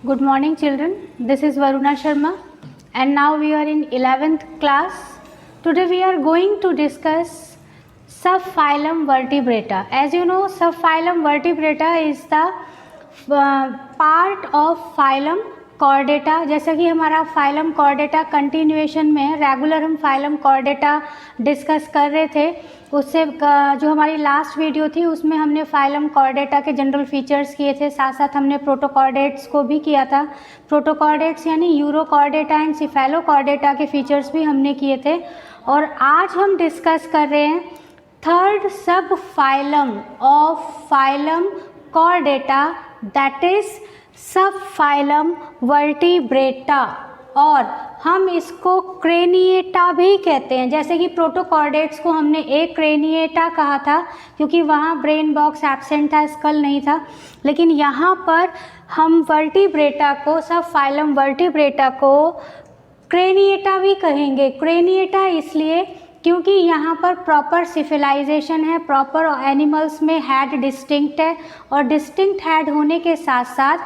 Good morning children, this is Varuna Sharma and now we are in 11th class. Today we are going to discuss subphylum Vertebrata. As you know, subphylum Vertebrata is the part of phylum Chordata. जैसा कि हमारा phylum Chordata continuation में है, regular हम phylum Chordata discuss कर रहे थे. उससे जो हमारी लास्ट वीडियो थी उसमें हमने फाइलम कॉर्डेटा के जनरल फीचर्स किए थे, साथ साथ हमने प्रोटोकॉर्डेट्स को भी किया था. प्रोटोकॉर्डेट्स यानी यूरोकॉर्डेटा एंड सिफेलोकॉर्डेटा के फीचर्स भी हमने किए थे. और आज हम डिस्कस कर रहे हैं थर्ड सब phylum of phylum Chordata, that is सब फाइलम वर्टिब्रेटा, और हम इसको क्रेनिएटा भी कहते हैं. जैसे कि प्रोटोकॉर्डेट्स को हमने एक क्रेनिएटा कहा था क्योंकि वहाँ ब्रेन बॉक्स एब्सेंट था, स्कल नहीं था. लेकिन यहाँ पर हम वर्टिब्रेटा को, सब फाइलम वर्टिब्रेटा को क्रेनिएटा भी कहेंगे. क्रेनिएटा इसलिए क्योंकि यहाँ पर प्रॉपर सिफिलाइजेशन है, प्रॉपर एनिमल्स में हेड डिस्टिंक्ट है, और डिस्टिंक्ट हेड होने के साथ साथ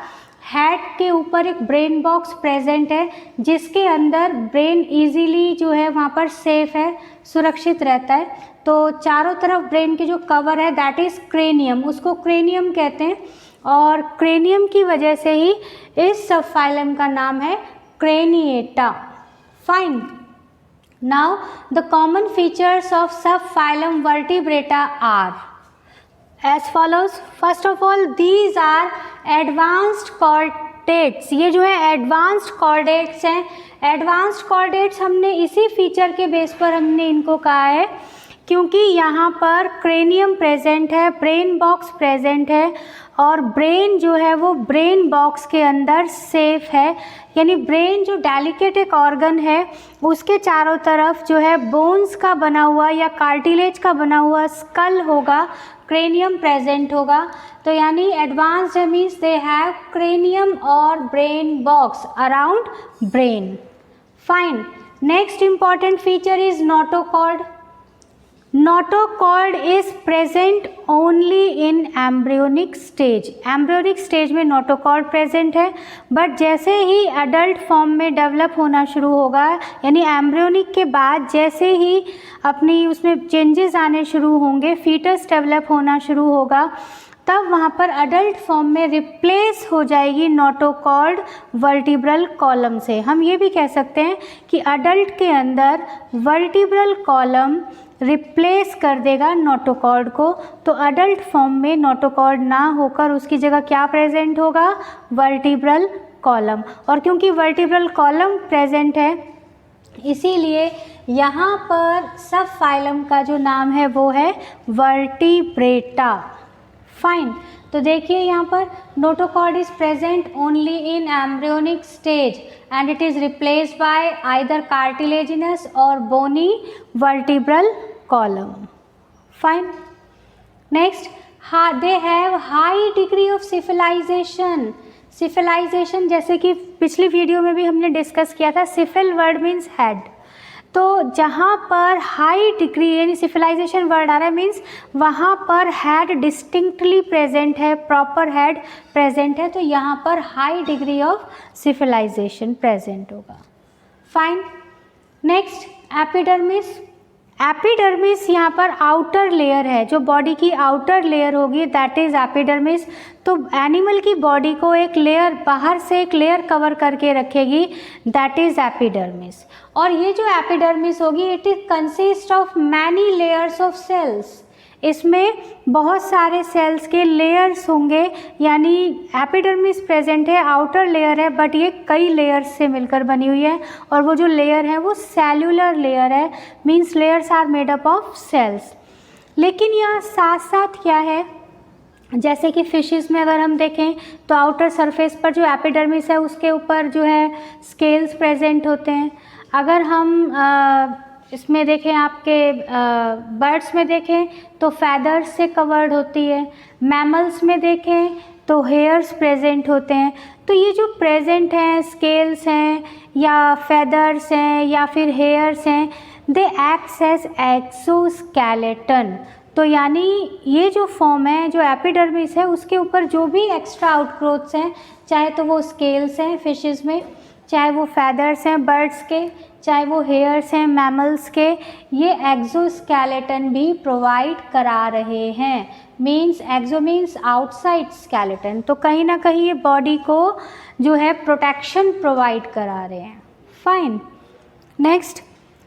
हेड के ऊपर एक ब्रेन बॉक्स प्रेजेंट है जिसके अंदर ब्रेन इजीली जो है वहाँ पर सेफ है, सुरक्षित रहता है. तो चारों तरफ ब्रेन के जो कवर है दैट इज़ क्रेनियम, उसको क्रेनियम कहते हैं, और क्रेनियम की वजह से ही इस सबफाइलम का नाम है Craniata. Fine. Now the common features of subphylum Vertebrata are as follows. First of all, these are advanced chordates. ये जो है advanced chordates हैं. advanced chordates हमने इसी फीचर के बेस पर हमने इनको कहा है क्योंकि यहाँ पर क्रेनियम प्रेजेंट है, ब्रेन बॉक्स प्रेजेंट है, और ब्रेन जो है वो ब्रेन बॉक्स के अंदर सेफ है. यानी ब्रेन जो डेलिकेट एक ऑर्गन है उसके चारों तरफ जो है बोन्स का बना हुआ या कार्टिलेज का बना हुआ स्कल होगा, क्रेनियम प्रेजेंट होगा. तो यानी advanced means they have cranium और brain box around brain. Fine. Next important feature is notochord. Notochord is present only in embryonic stage. Embryonic stage में नोटोकॉर्ड प्रेजेंट है, बट जैसे ही अडल्ट फॉर्म में develop होना शुरू होगा, यानी एम्ब्रियोनिक के बाद जैसे ही अपनी उसमें चेंजेस आने शुरू होंगे, फीटस डेवलप होना शुरू होगा, तब वहाँ पर अडल्ट फॉर्म में रिप्लेस हो जाएगी नोटोकॉर्ड वर्टिब्रल कॉलम से. हम ये भी कह सकते हैं कि अडल्ट के अंदर वर्टिब्रल कॉलम रिप्लेस कर देगा नोटोकॉर्ड को. तो अडल्ट फॉर्म में नोटोकॉर्ड ना होकर उसकी जगह क्या प्रेजेंट होगा? Vertebral column. और क्योंकि वर्टिब्रल कॉलम प्रेजेंट है इसीलिए यहाँ पर सब फाइलम का जो नाम है वो है वर्टिब्रेटा. फाइन. तो देखिए यहाँ पर notochord is present only in embryonic stage and it is replaced by either cartilaginous और बोनी vertebral column. Fine. Next, they have high degree of civilization. Civilization जैसे कि पिछली वीडियो में भी हमने डिस्कस किया था, सिफिल वर्ड मीन्स हेड. तो जहाँ पर हाई डिग्री यानी सिविलाइजेशन वर्ड आ रहा है मीन्स वहाँ पर हेड डिस्टिंक्टली प्रेजेंट है, प्रॉपर हेड प्रेजेंट है, तो यहाँ पर high degree of civilisation present होगा. फाइन. Next, epidermis. एपिडर्मिस यहाँ पर आउटर लेयर है, जो बॉडी की आउटर लेयर होगी दैट इज़ एपिडर्मिस. तो एनिमल की बॉडी को एक लेयर, बाहर से एक लेयर कवर करके रखेगी दैट इज़ एपिडर्मिस. और ये जो एपिडर्मिस होगी it is consist of many layers of cells. इसमें बहुत सारे सेल्स के लेयर्स होंगे, यानी एपिडर्मिस प्रेजेंट है, आउटर लेयर है, बट ये कई लेयर्स से मिलकर बनी हुई है, और वो जो लेयर है वो सेल्यूलर लेयर है, means layers are made up of cells. लेकिन यहाँ साथ साथ क्या है, जैसे कि फिशेस में अगर हम देखें तो आउटर सरफेस पर जो एपिडर्मिस है उसके ऊपर जो है स्केल्स प्रेजेंट होते हैं. अगर हम इसमें देखें, आपके बर्ड्स में देखें तो फैदर्स से कवर्ड होती है, मैमल्स में देखें तो हेयर्स प्रेजेंट होते हैं. तो ये जो प्रेजेंट हैं, स्केल्स हैं या फैदर्स हैं या फिर हेयर्स हैं, दे एक्ट्स एज एक्सोस्केलेटन. तो तो यानी ये जो फॉर्म है, जो एपिडर्मिस है, उसके ऊपर जो भी एक्स्ट्रा आउटग्रोथ्स हैं, चाहे तो वो स्केल्स हैं फिशेस में, चाहे वो फैदर्स हैं बर्ड्स के, चाहे वो हेयर्स हैं मैमल्स के, ये एक्सोस्केलेटन भी प्रोवाइड करा रहे हैं। मीन्स एक्सो मीन्स आउटसाइड स्केलेटन, तो कहीं ना कहीं ये बॉडी को जो है प्रोटेक्शन प्रोवाइड करा रहे हैं। Fine. Next,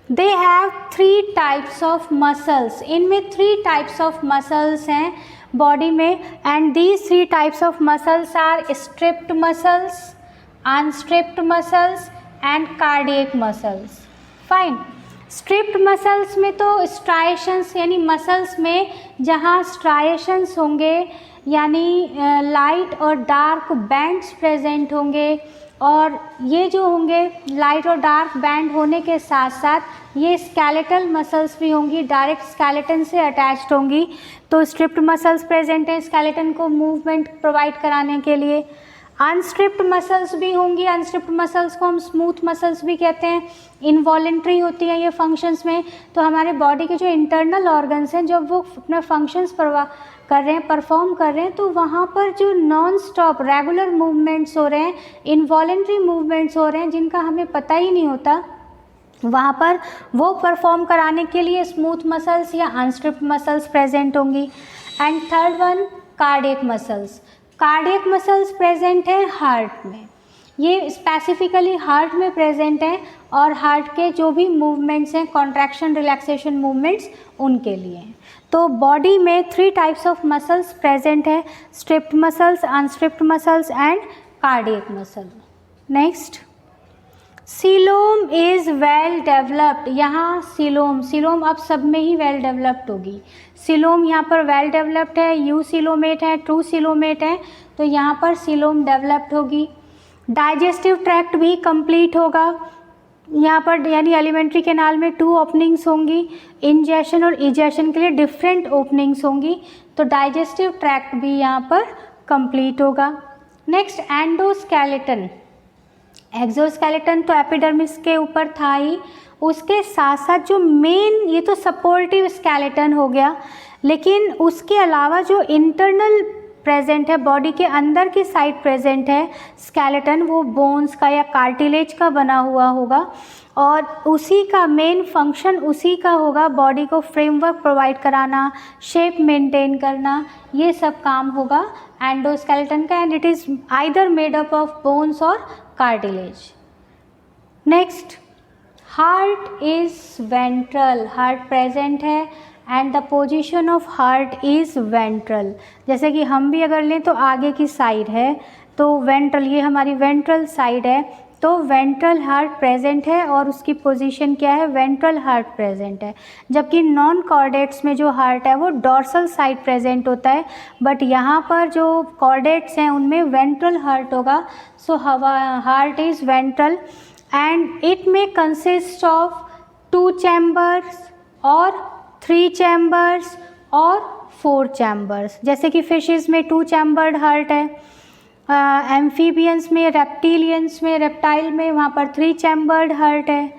they have 3 types of muscles. इनमें 3 टाइप्स ऑफ मसल्स हैं बॉडी में, and these 3 types of muscles are striped muscles, unstriped muscles and cardiac muscles. Fine. Striped muscles में तो स्ट्राइएशंस यानी मसल्स में जहाँ स्ट्राइएशंस होंगे यानी लाइट और डार्क बैंड्स प्रेजेंट होंगे, और ये जो होंगे लाइट और डार्क बैंड होने के साथ साथ ये स्केलेटल मसल्स भी होंगी, डायरेक्ट स्केलेटन से अटैच्ड होंगी। तो स्ट्रिप्ड मसल्स प्रेजेंट हैं स्केलेटन को मूवमेंट प्रोवाइड कराने के लिए। अनस्ट्रिप्ड मसल्स भी होंगी, अनस्ट्रिप्ड मसल्स को हम स्मूथ मसल्स भी कहते हैं। इनवॉलेंट्री होती है ये फंक्शंस में, तो हमारे बॉडी के जो इंटरनल ऑर्गन्स हैं जब वो अपना फंक्शंस कर रहे हैं, परफॉर्म कर रहे हैं, तो वहाँ पर जो नॉन स्टॉप रेगुलर मूवमेंट्स हो रहे हैं, इनवॉलेंट्री मूवमेंट्स हो रहे हैं जिनका हमें पता ही नहीं होता, वहाँ पर वो परफॉर्म कराने के लिए स्मूथ मसल्स या अनस्ट्रिप्ड मसल्स प्रेजेंट होंगी। And third one, cardiac muscles. Cardiac muscles present है हार्ट में, ये स्पेसिफिकली हार्ट में प्रेजेंट है, और हार्ट के जो भी मूवमेंट्स हैं, कॉन्ट्रैक्शन रिलैक्सेशन मूवमेंट्स, उनके लिए हैं। तो बॉडी में 3 टाइप्स ऑफ मसल्स प्रेजेंट है, striped muscles, unstriped muscles and cardiac muscle. Next, coelom is well developed. यहाँ सीलोम अब सब में ही वेल डेवलप्ड होगी। सीलोम यहाँ पर वेल डेवलप्ड है, यू सीलोमेट है, ट्रू सीलोमेट है, तो यहाँ पर सीलोम डेवलप्ड होगी। डाइजेस्टिव ट्रैक्ट भी कंप्लीट होगा यहाँ पर, यानी एलिमेंट्री कैनाल में 2 ओपनिंग्स होंगी, इंजेशन और इजेशन के लिए डिफरेंट ओपनिंग्स होंगी, तो डाइजेस्टिव ट्रैक्ट भी यहाँ पर कंप्लीट होगा। Next, endoskeleton. एक्सोस्केलेटन तो एपिडर्मिस के ऊपर था ही, उसके साथ साथ जो मेन, ये तो सपोर्टिव स्केलेटन हो गया, लेकिन उसके अलावा जो इंटरनल प्रेजेंट है, बॉडी के अंदर की साइड प्रेजेंट है स्केलेटन, वो बोन्स का या कार्टिलेज का बना हुआ होगा, और उसी का मेन फंक्शन उसी का होगा, बॉडी को फ्रेमवर्क प्रोवाइड कराना, शेप मेंटेन करना, ये सब काम होगा एंडोस्केलेटन का, and it is either made up of bones और cartilage. Next, heart is ventral. Heart present है and the position of heart is ventral. जैसे कि हम भी अगर लें तो आगे की साइड है, तो वेंट्रल, ये हमारी वेंट्रल साइड है, तो वेंट्रल हार्ट प्रेजेंट है और उसकी पोजीशन क्या है, वेंट्रल हार्ट प्रेजेंट है। जबकि नॉन कॉर्डेट्स में जो हार्ट है वो डॉर्सल साइड प्रेजेंट होता है, बट यहाँ पर जो कॉर्डेट्स हैं उनमें वेंट्रल हार्ट होगा। So heart is ventral and it में कंसिस्ट ऑफ 2 चैम्बर्स और 3 चैम्बर्स और 4 चैम्बर्स। जैसे कि फिशेस में 2 चैम्बर्ड हार्ट है, एम्फीबियंस में, रेप्टिलियंस में, रेप्टाइल में वहाँ पर 3 चैम्बर्ड हार्ट है।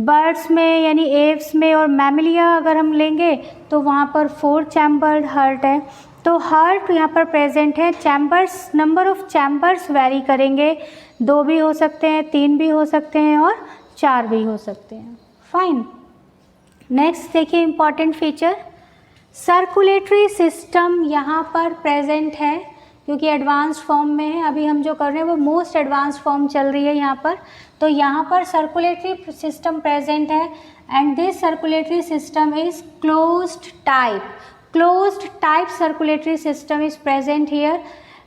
बर्ड्स में यानी एव्स में और मैमिलिया अगर हम लेंगे तो वहाँ पर 4 चैम्बर्ड हार्ट है। तो हार्ट यहाँ पर प्रेजेंट है। Chambers, number of chambers very करेंगे, 2 भी हो सकते हैं, 3 भी हो सकते हैं और 4 भी हो सकते हैं। फाइन। नेक्स्ट देखिए इम्पॉर्टेंट फीचर, सर्कुलेटरी सिस्टम यहाँ पर प्रेजेंट है, क्योंकि एडवांस्ड फॉर्म में है। अभी हम जो कर रहे हैं वो मोस्ट एडवांस्ड फॉर्म चल रही है यहाँ पर, तो यहाँ पर सर्कुलेटरी सिस्टम प्रेजेंट है and this circulatory system is closed type. Closed type circulatory system is present here,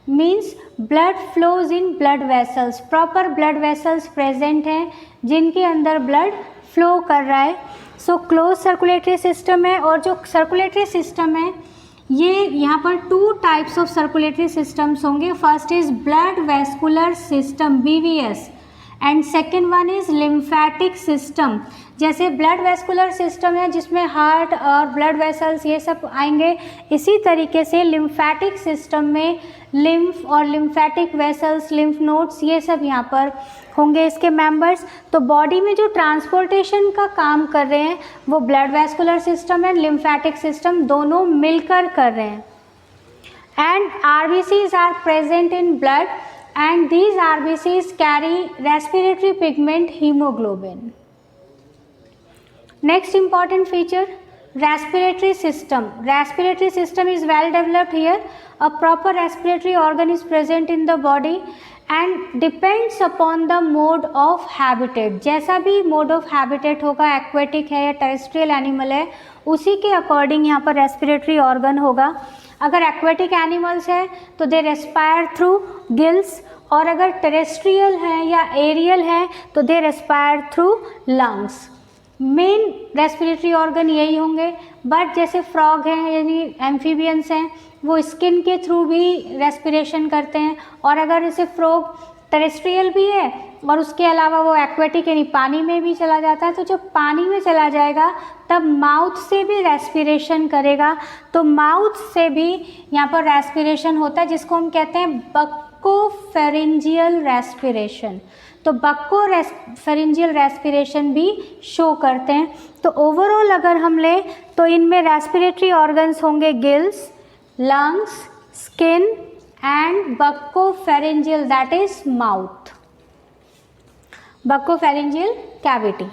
means blood flows in blood vessels, proper blood vessels present हैं जिनके अंदर ब्लड फ्लो कर रहा है। सो क्लोज सर्कुलेटरी सिस्टम है। और जो सर्कुलेटरी सिस्टम है ये यहाँ पर 2 टाइप्स ऑफ सर्कुलेटरी सिस्टम्स होंगे। First is blood vascular system, BVS, and second one is lymphatic system. जैसे ब्लड वेस्कुलर सिस्टम है जिसमें हार्ट और ब्लड वेसल्स ये सब आएंगे, इसी तरीके से लिम्फेटिक सिस्टम में लिम्फ और लिम्फेटिक वेसल्स, लिम्फ नोड्स, ये सब यहाँ पर होंगे इसके मेंबर्स। तो बॉडी में जो ट्रांसपोर्टेशन का काम कर रहे हैं वो blood vascular system and lymphatic system दोनों मिलकर कर रहे हैं। And RBCs are present in blood and these RBCs carry respiratory pigment hemoglobin. Next important feature, respiratory system. Respiratory system is well developed here. A proper respiratory organ is present in the body and depends upon the mode of habitat. जैसा भी mode of habitat होगा, aquatic है या terrestrial animal है, उसी के according यहाँ पर respiratory organ होगा। अगर एक्वेटिक एनिमल्स है तो दे रेस्पायर थ्रू गिल्स, और अगर टेरेस्ट्रियल है या एरियल है तो they respire through lungs. Main respiratory organ यही होंगे, बट जैसे फ्रॉग हैं यानी एम्फीबियंस हैं वो स्किन के थ्रू भी रेस्पिरेशन करते हैं, और अगर जैसे फ्रॉग टेरेस्ट्रियल भी है और उसके अलावा वो एक्वेटिक यानी पानी में भी चला जाता है, तो जब पानी में चला जाएगा तब माउथ से भी रेस्पिरेशन करेगा। तो माउथ से भी यहाँ पर रेस्पिरेशन होता है जिसको हम कहते हैं बक्कोफेरिंजियल रेस्पिरेशन। तो बक्कोफेरिंजियल रेस्पिरेशन भी शो करते हैं। तो ओवरऑल अगर हम ले तो इनमें रेस्पिरेटरी ऑर्गन्स होंगे gills, lungs, skin and buccopharyngeal that is mouth, buccopharyngeal cavity.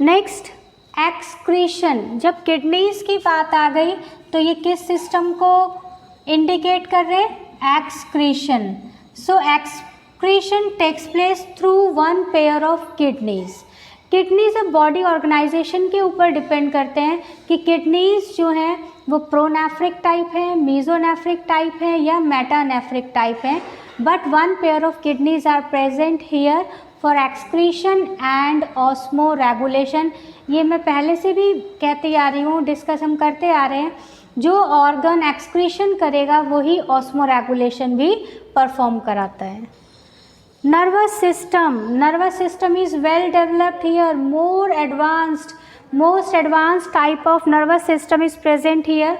Next excretion. जब किडनीज की बात आ गई तो ये किस सिस्टम को इंडिकेट कर रहे हैं? Excretion. So excretion takes place through one pair of kidneys. Kidneys अब बॉडी ऑर्गेनाइजेशन के ऊपर डिपेंड करते हैं कि किडनीज जो हैं वो प्रोनेफ्रिक टाइप है, मीजोनेफ्रिक टाइप है या मेटानेफ्रिक टाइप है, but one pair of kidneys are present here for excretion and osmoregulation. ये मैं पहले से भी कहती आ रही हूँ, डिस्कस हम करते आ रहे हैं, जो ऑर्गन एक्सक्रीशन करेगा वही ऑस्मो रेगुलेशन भी परफॉर्म कराता है। Nervous system. Nervous system is well developed here, most advanced type of nervous system is present here,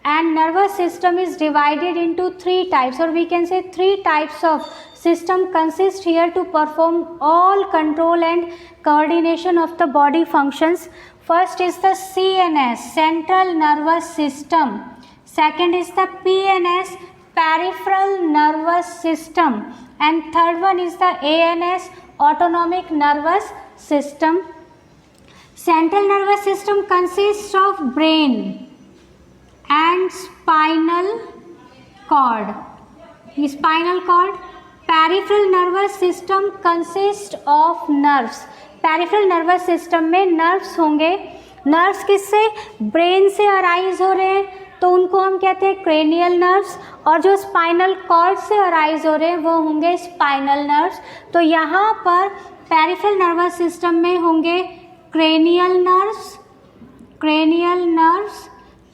and nervous system is divided into three types, or we can say three types of system consist here to perform all control and coordination of the body functions. First is the CNS, central nervous system. Second is the PNS, peripheral nervous system, and third one is the ANS, autonomic nervous system. Central nervous system consists of brain and spinal cord. Spinal cord. Peripheral nervous system consists of nerves. Peripheral nervous system में nerves होंगे। nerves किससे? brain से arise हो रहे हैं तो उनको हम कहते हैं cranial nerves, और जो spinal cord से arise हो रहे हैं वो होंगे spinal nerves। तो यहाँ पर peripheral nervous system में होंगे cranial nerves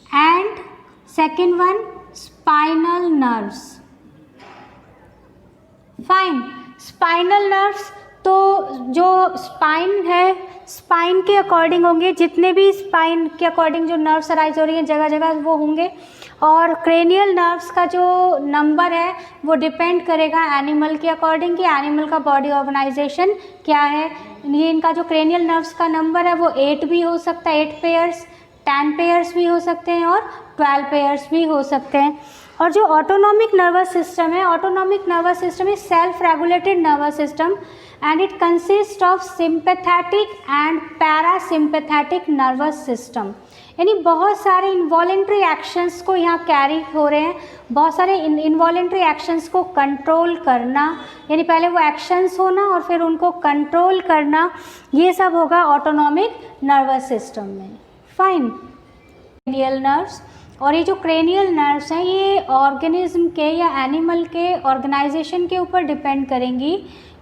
and second one spinal nerves. Fine. Spinal nerves तो जो स्पाइन है, स्पाइन के अकॉर्डिंग होंगे, जितने भी स्पाइन के अकॉर्डिंग जो नर्व्स अराइज हो रही हैं जगह जगह वो होंगे, और क्रेनियल नर्व्स का जो नंबर है वो डिपेंड करेगा एनिमल के अकॉर्डिंग कि एनिमल का बॉडी ऑर्गेनाइजेशन क्या है। ये इनका जो क्रेनियल नर्व्स का नंबर है वो 8 भी हो सकता है, 8 पेयर्स, 10 पेयर्स भी हो सकते हैं और 12 पेयर्स भी हो सकते हैं। और जो ऑटोनॉमिक नर्वस सिस्टम है, autonomic nervous system is self regulated nervous system and it consist of sympathetic and parasympathetic nervous system. यानी बहुत सारे इन्वॉलेंट्री एक्शंस को यहाँ कैरी हो रहे हैं, बहुत सारे इन्वॉलेंट्री एक्शंस को कंट्रोल करना, यानी पहले वो एक्शंस होना और फिर उनको कंट्रोल करना, ये सब होगा ऑटोनॉमिक नर्वस सिस्टम में। फाइन। क्रेनियल नर्व्स, और ये जो क्रेनियल नर्व्स हैं ये ऑर्गेनिज्म के या एनिमल के ऑर्गेनाइजेशन के ऊपर डिपेंड करेंगी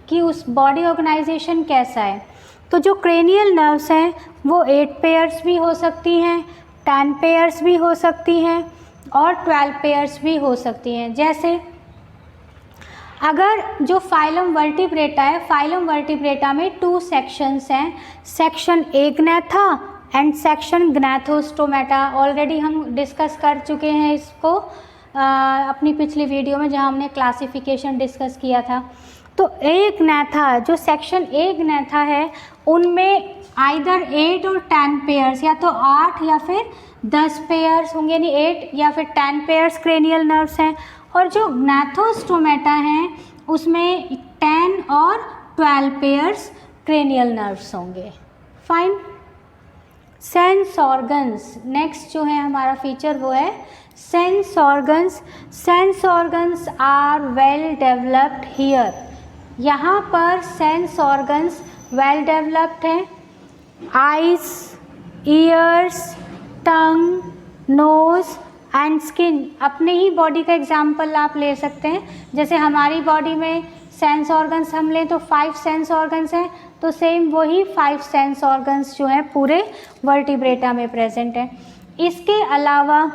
कि उस बॉडी ऑर्गेनाइजेशन कैसा है। तो जो क्रेनियल नर्व्स हैं वो 8 पेयर्स भी हो सकती हैं, 10 पेयर्स भी हो सकती हैं और 12 पेयर्स भी हो सकती हैं। जैसे अगर जो फाइलम वर्टिब्रेटा है, फाइलम वर्टिब्रेटा में 2 सेक्शंस हैं, section Agnatha and section Gnathostomata. Already हम डिस्कस कर चुके हैं इसको अपनी पिछली वीडियो में जहां हमने क्लासिफिकेशन डिस्कस किया था। तो एग्नेथा, जो सेक्शन एग्नेथा है, उनमें आइदर 8 और 10 पेयर्स, या तो 8 या फिर 10 पेयर्स होंगे, यानी 8 या फिर 10 पेयर्स क्रेनियल नर्व्स हैं। और जो ग्नैथोस्टोमेटा हैं उसमें 10 और 12 पेयर्स क्रेनियल नर्व्स होंगे। फाइन। सेंस ऑर्गन्स, नेक्स्ट जो है हमारा फीचर वो है sense organs. Sense organs are well developed here. यहाँ पर सेंस ऑर्गन्स वेल डेवलप्ड हैं। Eyes, ears, tongue, nose and skin. अपने ही बॉडी का एग्जाम्पल आप ले सकते हैं, जैसे हमारी बॉडी में सेंस ऑर्गन्स हम लें तो 5 सेंस ऑर्गन्स हैं, तो सेम वही 5 सेंस ऑर्गन्स जो हैं पूरे वर्टिब्रेटा में प्रेजेंट हैं। इसके अलावा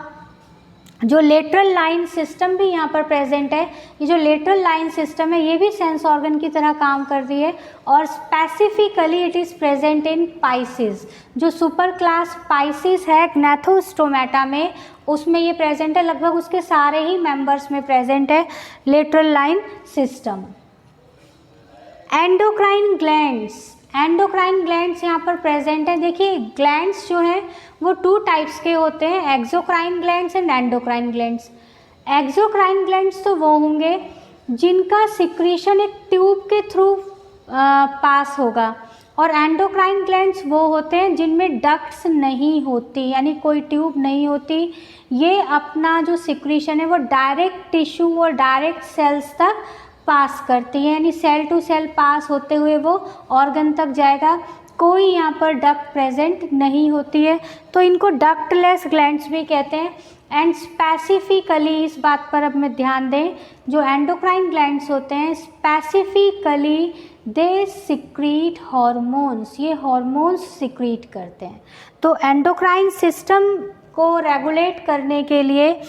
जो लेटरल लाइन सिस्टम भी यहाँ पर प्रेजेंट है, ये जो लेटरल लाइन सिस्टम है ये भी सेंस ऑर्गन की तरह काम कर रही है, और specifically it is present in Pisces. जो सुपर क्लास पाइसिस है ग्नैथोस्टोमेटा में, उसमें ये प्रेजेंट है, लगभग उसके सारे ही मेंबर्स में प्रेजेंट है lateral line system. Endocrine glands, endocrine glands यहाँ पर प्रेजेंट है। देखिए ग्लैंड्स जो हैं वो 2 टाइप्स के होते हैं, exocrine glands and endocrine glands. Exocrine glands तो वो होंगे जिनका सिक्रीशन एक ट्यूब के थ्रू पास होगा, और एंडोक्राइन ग्लैंड्स वो होते हैं जिनमें डक्ट्स नहीं होती, यानी कोई ट्यूब नहीं होती। ये अपना जो सिक्रीशन है वो डायरेक्ट टिश्यू और डायरेक्ट सेल्स तक पास करती है, यानी सेल टू सेल पास होते हुए वो ऑर्गन तक जाएगा। कोई यहाँ पर डक्ट प्रेजेंट नहीं होती है, तो इनको डक्टलेस ग्लैंड्स भी कहते हैं। एंड स्पेसिफिकली इस बात पर अब मैं ध्यान दें, जो एंडोक्राइन ग्लैंड्स होते हैं स्पेसिफिकली दे सिक्रीट हार्मोन्स, ये हार्मोन्स सिक्रीट करते हैं। तो एंडोक्राइन सिस्टम को रेगुलेट करने के लिए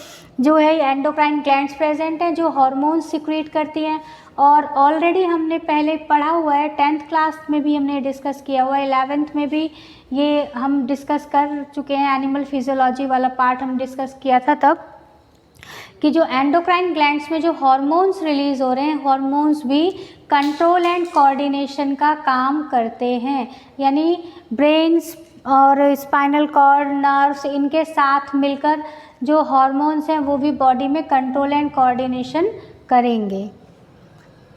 जो है एंडोक्राइन ग्लैंड्स प्रेजेंट हैं जो हार्मोन्स सिक्रीट करती हैं। और ऑलरेडी हमने पहले पढ़ा हुआ है, 10th क्लास में भी हमने डिस्कस किया हुआ है, 11th में भी ये हम डिस्कस कर चुके हैं, एनिमल फिजियोलॉजी वाला पार्ट हम डिस्कस किया था तब, कि जो एंडोक्राइन ग्लैंड्स में जो हार्मोन्स रिलीज़ हो रहे हैं, हार्मोन्स भी कंट्रोल एंड कोऑर्डिनेशन का काम करते हैं, यानी ब्रेन्स और स्पाइनल कॉर्ड, नर्व्स, इनके साथ मिलकर जो हार्मोन्स हैं वो भी बॉडी में कंट्रोल एंड कोऑर्डिनेशन करेंगे।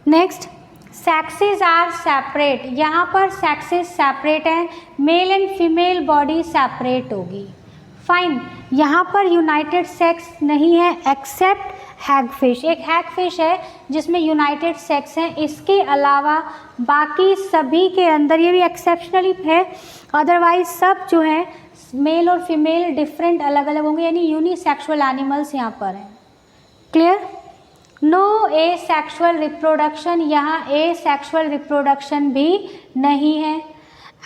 Next, sexes are separate. यहाँ पर सेक्सेस सेपरेट हैं, male and female body separate होगी। फाइन। यहाँ पर यूनाइटेड सेक्स नहीं है एक्सेप्ट हैगफिश। एक हैगफिश है जिसमें यूनाइटेड सेक्स हैं, इसके अलावा बाकी सभी के अंदर, ये भी एक्सेप्शनली है, अदरवाइज सब जो है मेल और फीमेल डिफरेंट अलग अलग होंगे, यानी यूनिसेक्सुअल एनिमल्स यहाँ पर हैं। Clear? No asexual reproduction, यहाँ ए सेक्सुअल रिप्रोडक्शन भी नहीं है।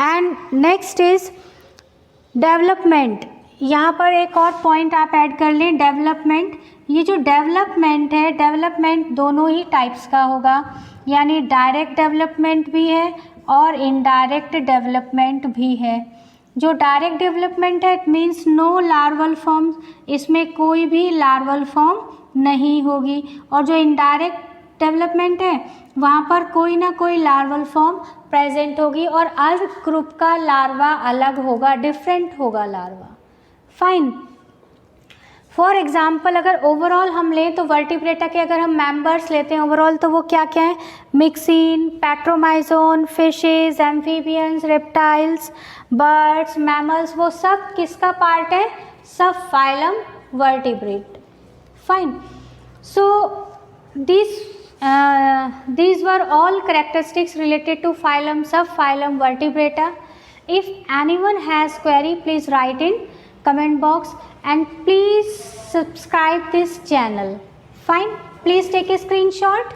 And next is development. यहाँ पर एक और पॉइंट आप ऐड कर लें, डेवलपमेंट। ये जो डेवलपमेंट है, डेवलपमेंट दोनों ही टाइप्स का होगा, यानी डायरेक्ट डेवलपमेंट भी है और इनडायरेक्ट डेवलपमेंट भी है। जो डायरेक्ट डेवलपमेंट है it means no larval form, इसमें कोई भी लार्वल फॉर्म नहीं होगी, और जो इनडायरेक्ट डेवलपमेंट है वहाँ पर कोई ना कोई लार्वल फॉर्म प्रेजेंट होगी, और हर ग्रुप का लार्वा अलग होगा, डिफरेंट होगा लार्वा। फाइन। फॉर एग्जाम्पल अगर ओवरऑल हम लें तो वर्टिब्रेटा के अगर हम मेंबर्स लेते हैं ओवरऑल, तो वो क्या क्या है? Myxine, petromyzon, fishes, amphibians, reptiles, birds, mammals, वो सब किसका पार्ट है? सब phylum vertebrate. Fine. So these were all characteristics related to phylum, subphylum Vertebrata. If anyone has query, please write in comment box and please subscribe this channel. Fine. Please take a screenshot.